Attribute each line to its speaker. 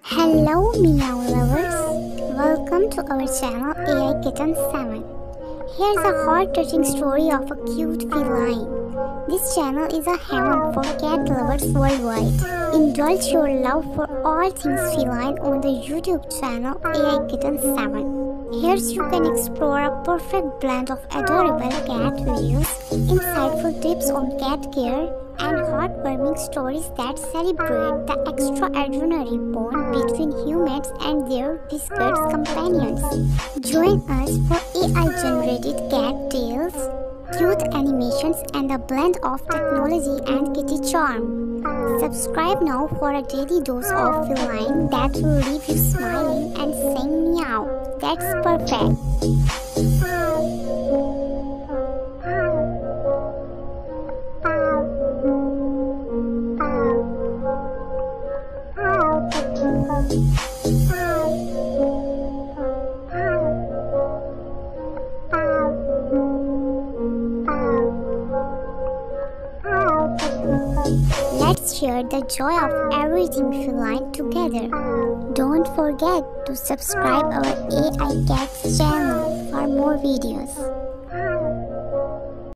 Speaker 1: Hello meow lovers, welcome to our channel AI Kitten 7. Here's a heart-touching story of a cute feline. This channel is a heaven for cat lovers worldwide. Indulge your love for all things feline on the YouTube channel AI Kitten 7. Here you can explore a perfect blend of adorable cat videos, insightful tips on cat care, and heartwarming stories that celebrate the extraordinary bond between humans and their whiskered companions. Join us for AI-generated cat tales, cute animations, and a blend of technology and kitty charm. Subscribe now for a daily dose of feline that will leave you smiling and saying meow. That's perfect. Let's share the joy of everything feline together. Don't forget to subscribe our AI Cats channel for more videos.